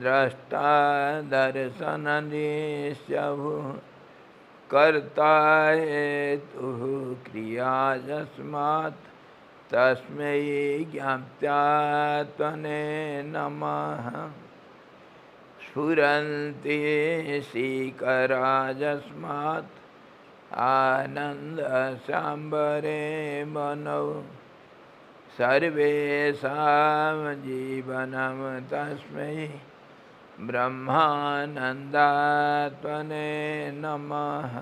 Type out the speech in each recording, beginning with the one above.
द्रष्टा दर्शननिश्चभु कर्ता हेतुः क्रियाजस्मात् तस्मै ज्ञाप्यात्मने नमः स्फुरन्ति सीकराजस्मात् आनन्दसाम्बरे मनौ सर्वेषां जीवनं तस्मै ब्रह्मानन्दात्मने नमः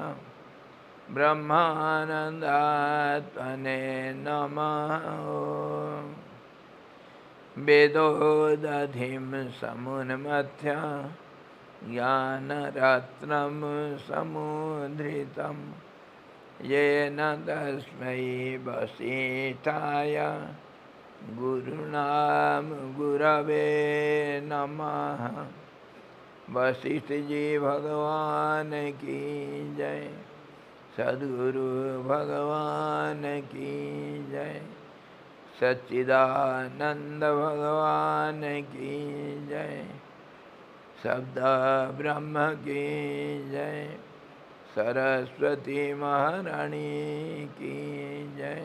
ब्रह्मानन्दात्मने नमः वेदोदधिं समुन्मथ्य ज्ञानरत्नं समुद्धृतं येन तस्मै वसिष्ठाय गुरुणां गुरवे नमः। वशिष्ठ जी भगवान की जय, सद्गुरु भगवान की जय, सच्चिदानंद भगवान की जय, शब्द ब्रह्म की जय, सरस्वती महारानी की जय,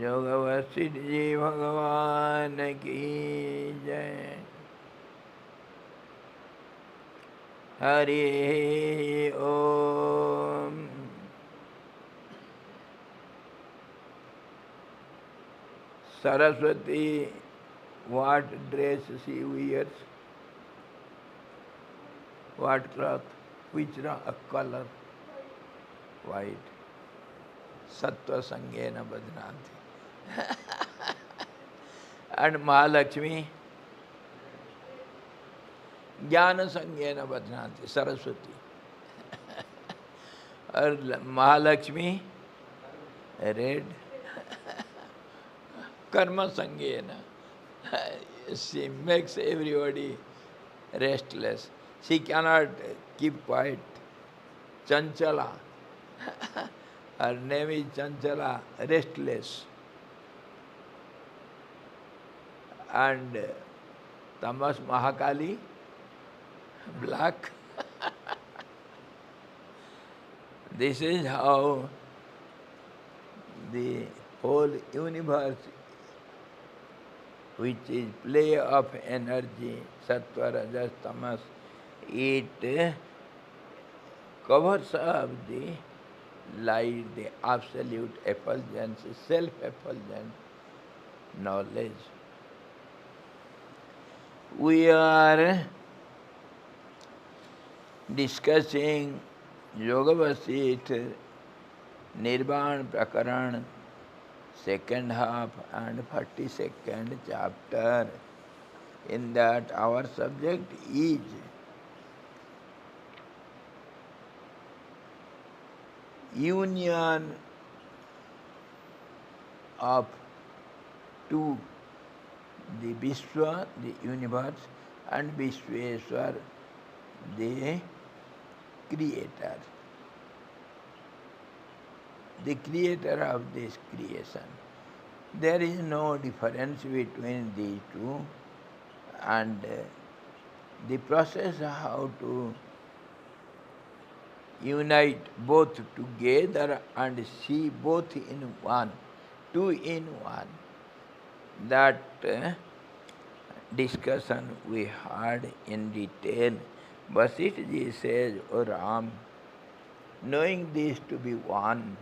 योग वशिष्ठ जी भगवान की जय। हरि ओम। Saraswati, what dress she wears? What cloth? Which color? White. Sattva sangena badnanti. And Mahalakshmi, Jnana sangena badnanti, Saraswati. Or Mahalakshmi, red. Karma sangena. She makes everybody restless. She cannot keep quiet. Chanchala. Her name is Chanchala, restless. And Tamas Mahakali, black. This is how the whole universe, which is play of energy, sattva, rajas, tamas, it covers up the light, the absolute effulgence, self-effulgent knowledge. We are discussing Yoga Vasishta Nirvana Prakaran, second half and 42nd chapter. In that our subject is union of two, the Vishwa, the universe, and Vishweshwar, the creator. The creator of this creation. There is no difference between these two, and the process how to unite both together and see both in one, two in one. That discussion we heard in detail. Vasishta ji says, O Ram, knowing this to be one,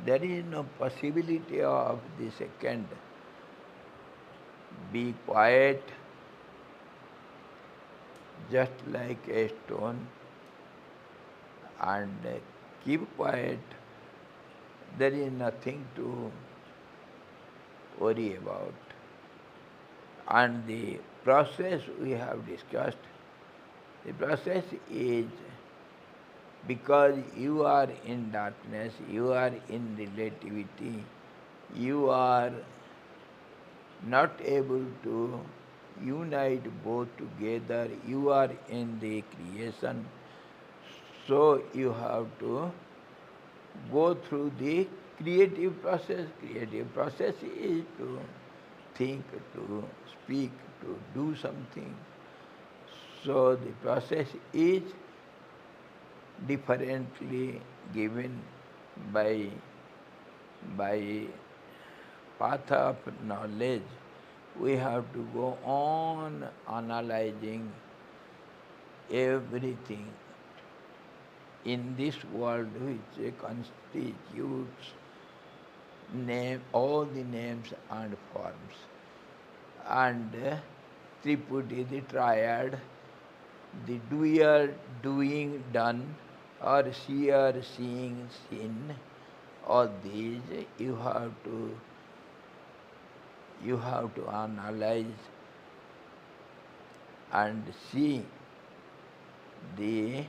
there is no possibility of the second. Be quiet, just like a stone, and keep quiet. There is nothing to worry about. And the process we have discussed, the process is because you are in darkness, you are in relativity, you are not able to unite both together, you are in the creation, so you have to go through the creative process. Creative process is to think, to speak, to do something. So the process is differently given by by path of knowledge. We have to go on analyzing everything in this world which constitutes name, all the names and forms. And Triputi, the triad, the doer, doing, done, or seer, seeing, seen, all these you have to analyze and see. The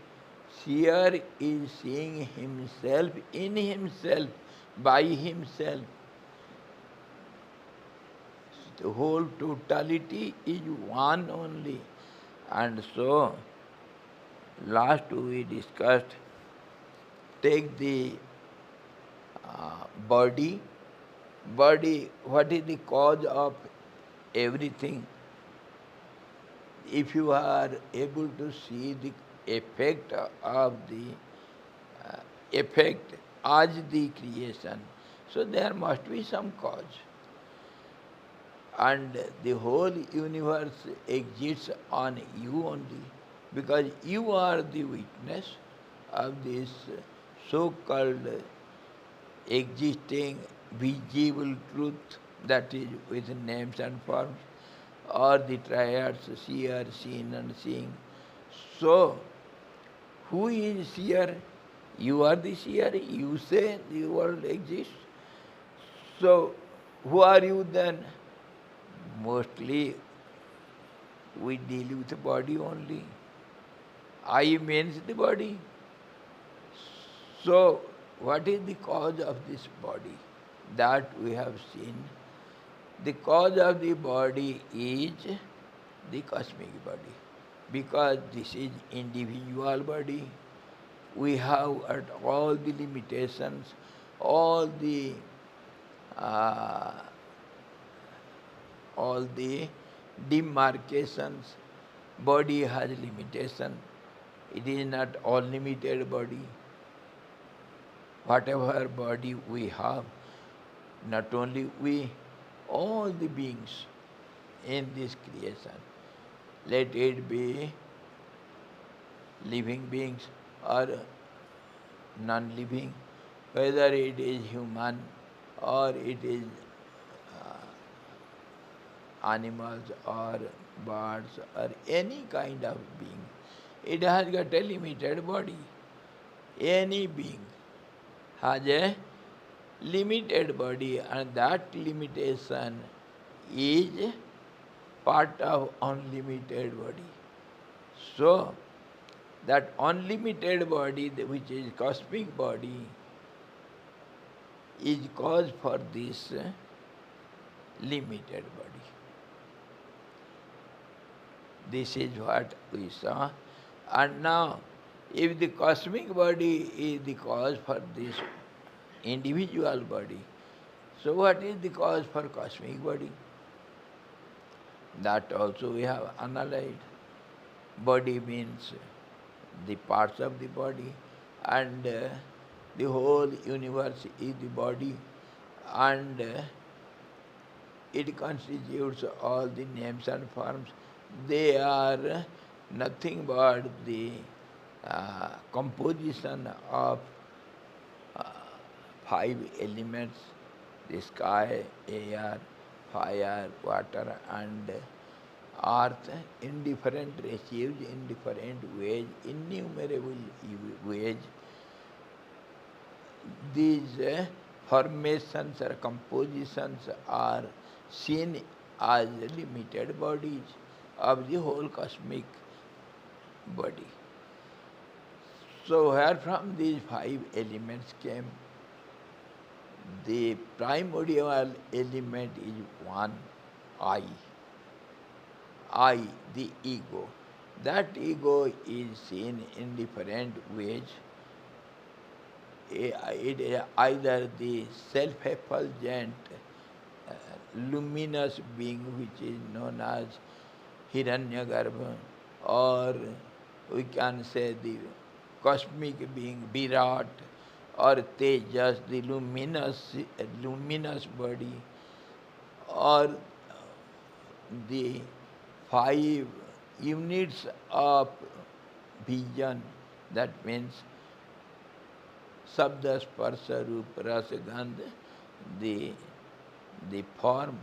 seer is seeing himself in himself, by himself. The whole totality is one only. And so, last we discussed, take the body. Body, what is the cause of everything? If you are able to see the effect of the effect as the creation, so there must be some cause. And the whole universe exists on you only, because you are the witness of this so-called existing visible truth, that is with names and forms, or the triads, seer, seen and seeing. So, who is seer? You are the seer. You say the world exists. So, who are you then? Mostly we deal with the body only. I means the body. So, what is the cause of this body? That we have seen. The cause of the body is the cosmic body. Because this is individual body, we have at all the limitations, all the uh, all the demarcations. Body has limitation. It is not unlimited body. Whatever body we have, not only we, all the beings in this creation, let it be living beings or non-living, whether it is human or it is animals or birds or any kind of being, it has got a limited body. Any being has a limited body, and that limitation is part of unlimited body. So, that unlimited body, which is cosmic body, is cause for this limited body. This is what we saw. And now, if the cosmic body is the cause for this individual body, so what is the cause for cosmic body? That also we have analyzed. Body means the parts of the body, and the whole universe is the body, and it constitutes all the names and forms. They are nothing but the composition of five elements: the sky, air, fire, water, and earth, in different ratios, in different ways, innumerable ways. These formations or compositions are seen as limited bodies of the whole cosmic body. So where from these five elements came? The primordial element is one, I. I, the ego. That ego is seen in different ways. It is either the self-effulgent, luminous being which is known as Hiranyagarbha, or we can say the cosmic being Virat, or Tejas, the luminous body, or the five units of vision, that means Sabda, Sparsha, Rupa, Rasa, Gandha, the, the form,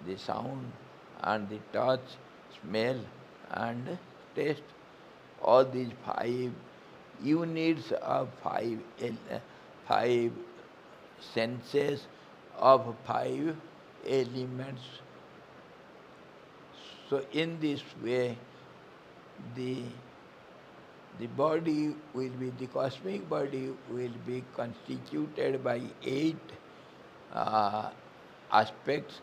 the sound, and the touch, smell, and taste. All these five units of five senses of five elements. So in this way, the the body will be, the cosmic body will be constituted by eight uh, aspects.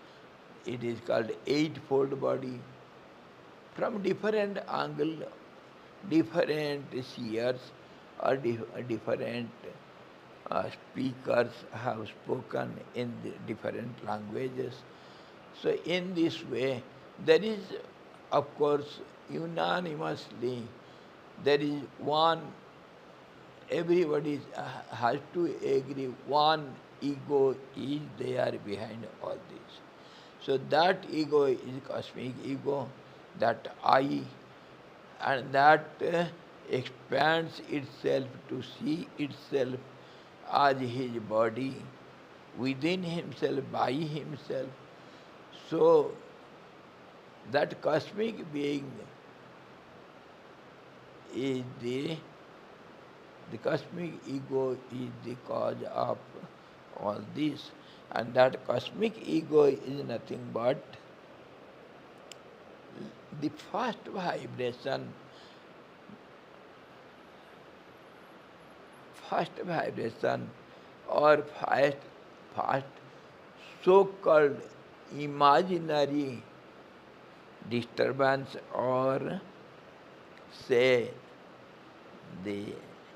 It is called eightfold body. From different angle, different seers or different speakers have spoken in the different languages. So in this way, there is, of course, unanimously, there is one, everybody has to agree, one ego is there behind all this. So that ego is cosmic ego, that I, and that expands itself to see itself as his body, within himself, by himself. So that cosmic being is the cosmic ego is the cause of all this. And that cosmic ego is nothing but the first vibration or first so-called imaginary disturbance, or say the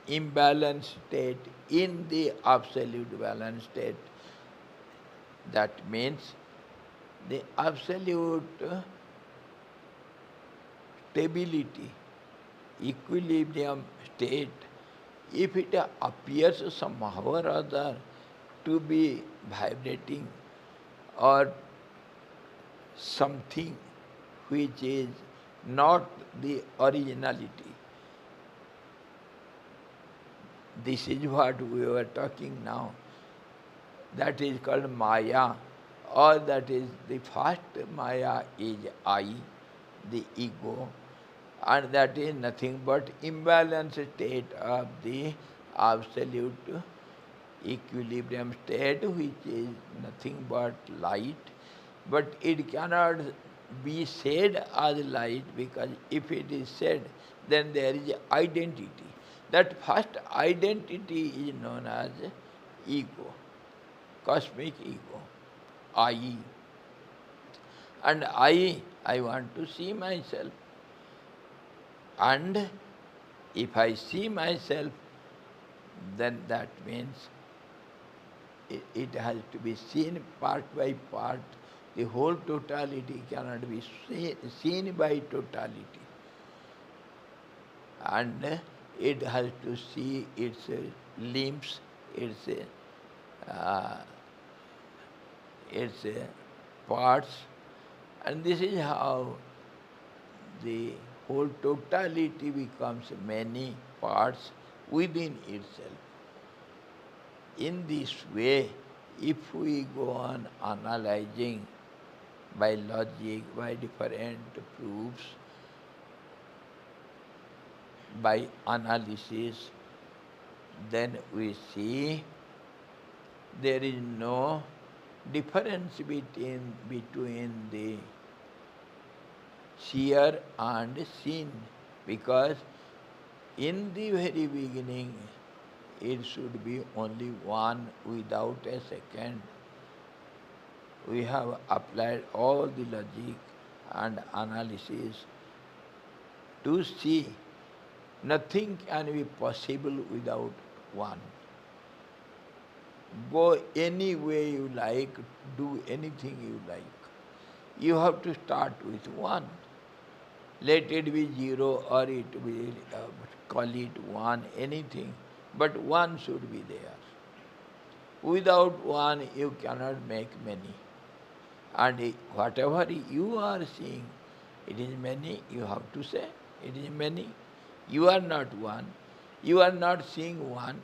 imbalanced state in the absolute balanced state. That means the absolute stability, equilibrium state, if it appears somehow or other to be vibrating, or something which is not the originality, this is what we were talking now. That is called Maya, or that is the first Maya is I, the ego, and that is nothing but imbalanced state of the absolute equilibrium state, which is nothing but light. But it cannot be said as light, because if it is said, then there is identity. That first identity is known as ego, cosmic ego, I. And I want to see myself. And if I see myself, then that means it has to be seen part by part. The whole totality cannot be seen by totality. And it has to see its limbs, uh, its parts, and this is how the whole totality becomes many parts within itself. In this way, if we go on analyzing by logic, by different proofs, by analysis, then we see there is no difference between the seer and seen, because in the very beginning it should be only one without a second. We have applied all the logic and analysis to see nothing can be possible without one. Go any way you like, do anything you like. You have to start with one. Let it be zero or it will call it one, anything, but one should be there. Without one, you cannot make many. And whatever you are seeing, it is many, you have to say, it is many. You are not one. You are not seeing one.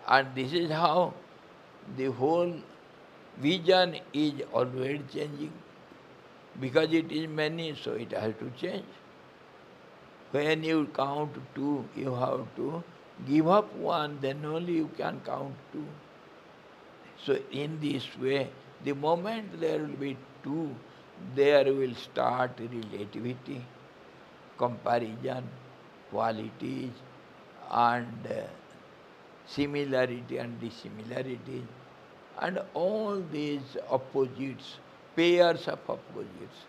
And this is how the whole vision is always changing. Because it is many, so it has to change. When you count two, you have to give up one, then only you can count two. So in this way, the moment there will be two, there will start relativity, comparison, qualities, and similarity and dissimilarity, and all these opposites, pairs of opposites.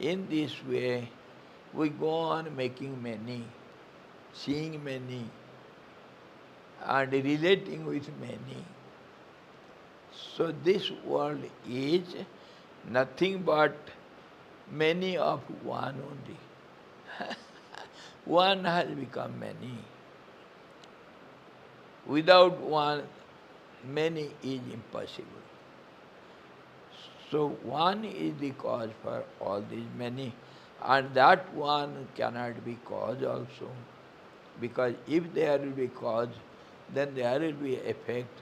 In this way, we go on making many, seeing many, and relating with many. So this world is nothing but many of one only. One has become many. Without one, many is impossible. So one is the cause for all these many, and that one cannot be cause also. Because if there will be cause, then there will be effect.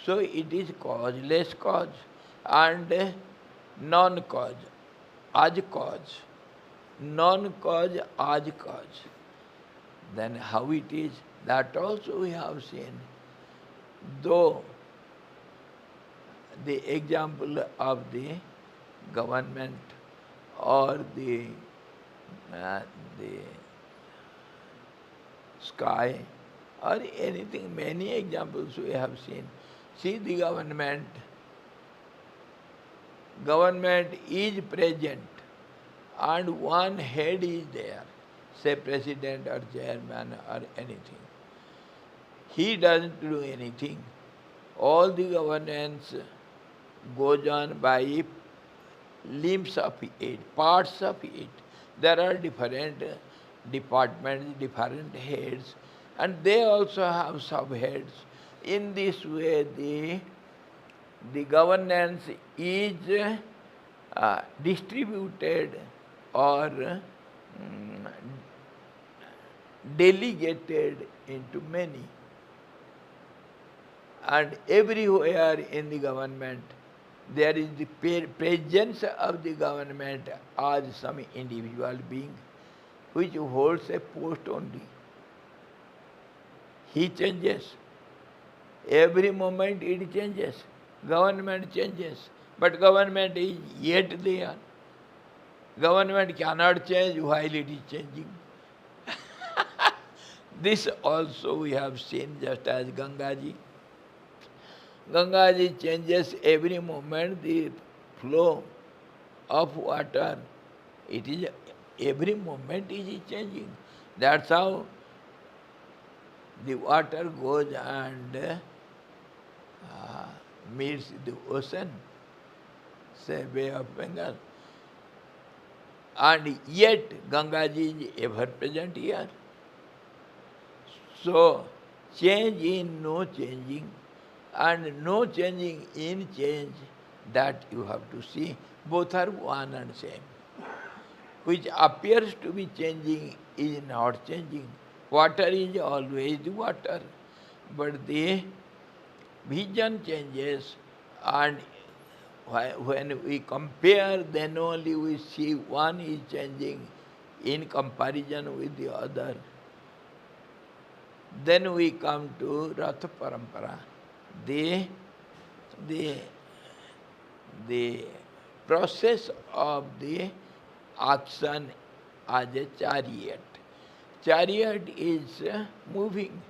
So it is causeless cause and non-cause, as cause. Non-cause as cause. Then how it is, that also we have seen. Though the example of the government or the sky or anything, many examples we have seen. See the government is present and one head is there, say president or chairman or anything. He doesn't do anything. All the governance goes on by limbs of it, parts of it. There are different departments, different heads, and they also have subheads. In this way, the governance is distributed or delegated into many. And everywhere in the government, there is the presence of the government as some individual being which holds a post only. He changes. Every moment it changes. Government changes. But government is yet there. Government cannot change while it is changing. This also we have seen just as Gangaji. Gangaji changes every moment the flow of water. It is every moment it is changing. That's how the water goes and meets the ocean, say Bay of Bengal. And yet Gangaji is ever present here. So change in no changing, and no changing in change, that you have to see. Both are one and same. Which appears to be changing is not changing. Water is always the water, but the vision changes, and when we compare, then only we see one is changing in comparison with the other. Then we come to Ratha Parampara. The process of the action as a chariot. Chariot is moving,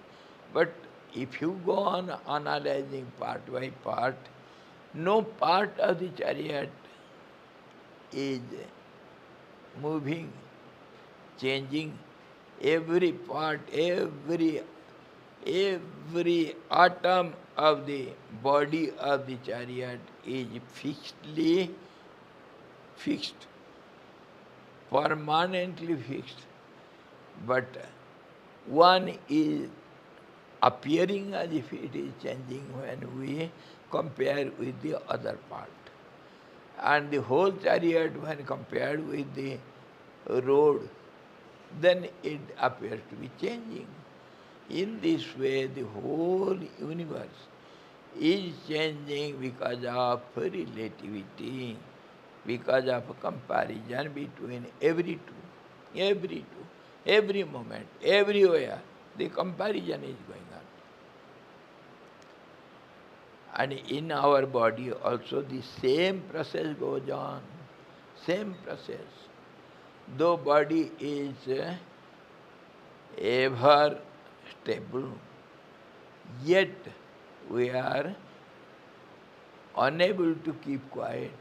but if you go on analyzing part by part, no part of the chariot is moving, changing. Every part, every atom of the body of the chariot is fixed. permanently fixed, but one is appearing as if it is changing when we compare with the other part. And the whole chariot, when compared with the road, then it appears to be changing. In this way, the whole universe is changing because of relativity, because of comparison between every moment, everywhere. The comparison is going on. And in our body also the same process goes on. Same process. Though body is ever stable, yet we are unable to keep quiet.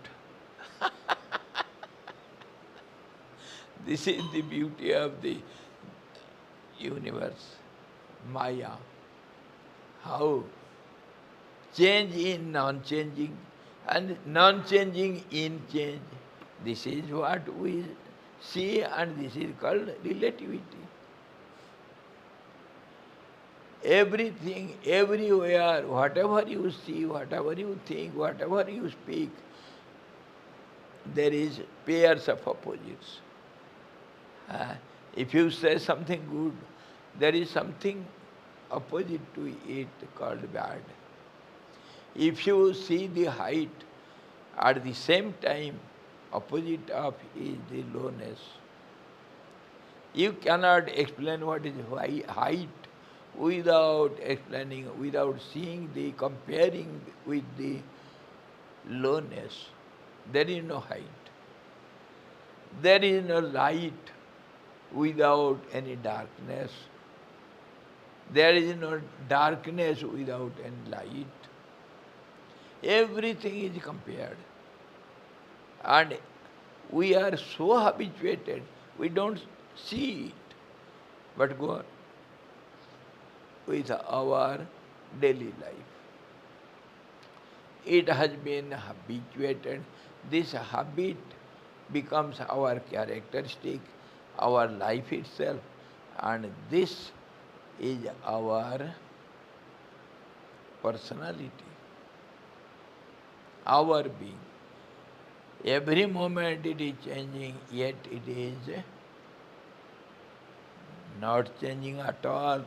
This is the beauty of the universe, Maya. How change in non-changing and non-changing in change. This is what we see, and this is called relativity. Everything, everywhere, whatever you see, whatever you think, whatever you speak, there is pairs of opposites. If you say something good, there is something opposite to it called bad. If you see the height, at the same time, opposite of is the lowness. You cannot explain what is height without explaining, without seeing the comparing with the lowness. There is no height. There is no light without any darkness. There is no darkness without any light. Everything is compared. And we are so habituated, we don't see it. But go on with our daily life. It has been habituated. This habit becomes our characteristic, our life itself, and this is our personality, our being. Every moment it is changing, yet it is not changing at all,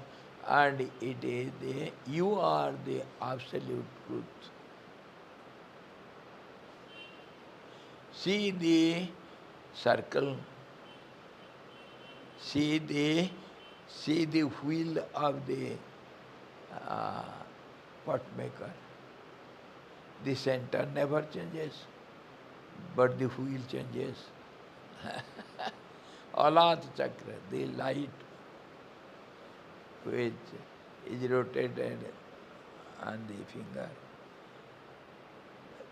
and it is you are the absolute truth. See the circle, see the wheel of the pot maker. The center never changes, but the wheel changes. Alat chakra, the light which is rotated on the finger.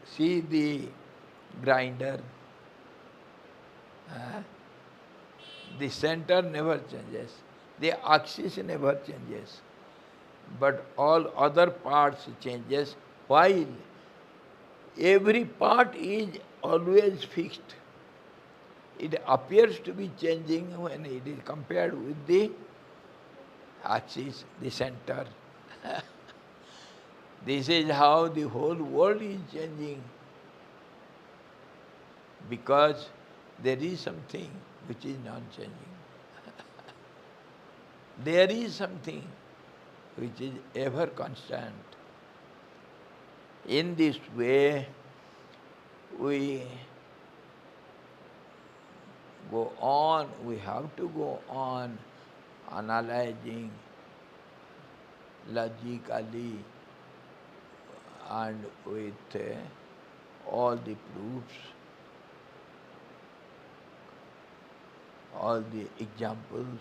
See the grinder. The center never changes. The axis never changes. But all other parts changes, while every part is always fixed. It appears to be changing when it is compared with the axis, the center. This is how the whole world is changing, because there is something which is non-changing. There is something which is ever constant. In this way, we go on, we have to go on analyzing logically and with all the proofs, all the examples.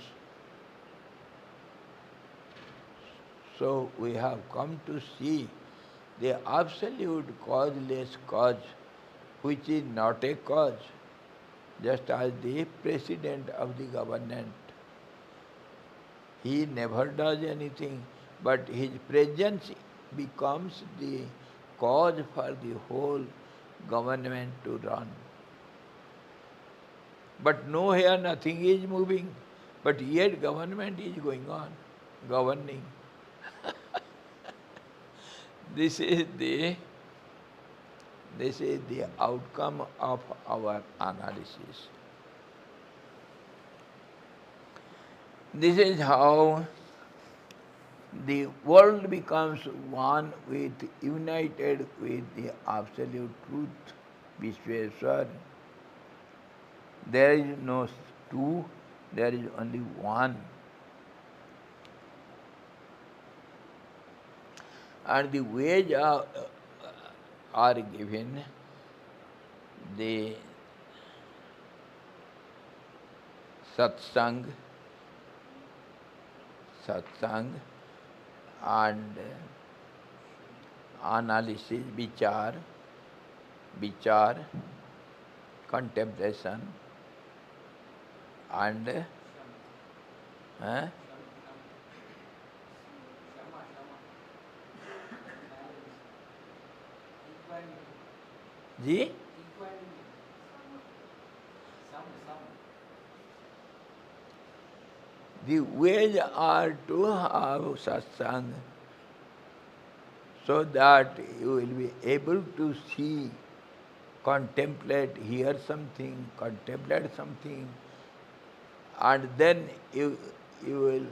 So we have come to see the absolute causeless cause, which is not a cause, just as the president of the government. He never does anything, but his presence becomes the cause for the whole government to run. But no here, nothing is moving. But yet government is going on, governing. This is the this is the outcome of our analysis. This is how the world becomes one united with the absolute truth, Vishweswar. There is no two, there is only one. And the ways are given, the satsang, satsang and analysis, vichar, contemplation and ji the ways are to have satsang so that you will be able to see, contemplate, hear something, contemplate something, and then you will,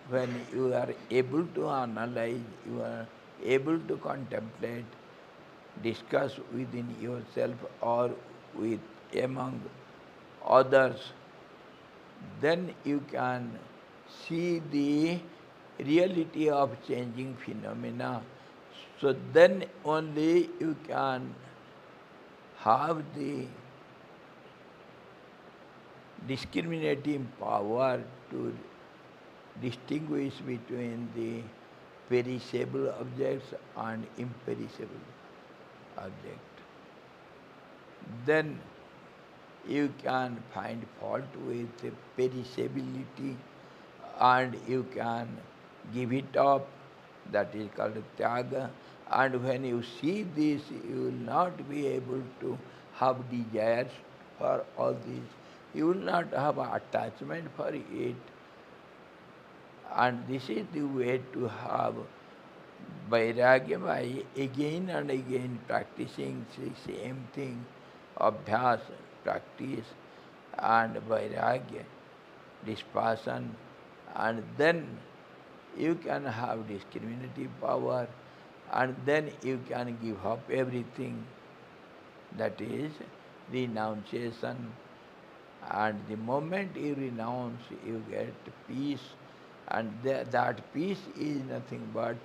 when you are able to analyze, you are able to contemplate, discuss within yourself or with among others, then you can see the reality of changing phenomena. So then only you can have the discriminating power to distinguish between the perishable objects and imperishable object. Then you can find fault with perishability and you can give it up. That is called tyaga. And when you see this, you will not be able to have desires for all this. You will not have attachment for it. And this is the way to have vairagya by again and again practicing the same thing, abhyas, practice, and vairagya, dispassion, and then you can have discriminative power, and then you can give up everything. That is renunciation. And the moment you renounce, you get peace, and that peace is nothing but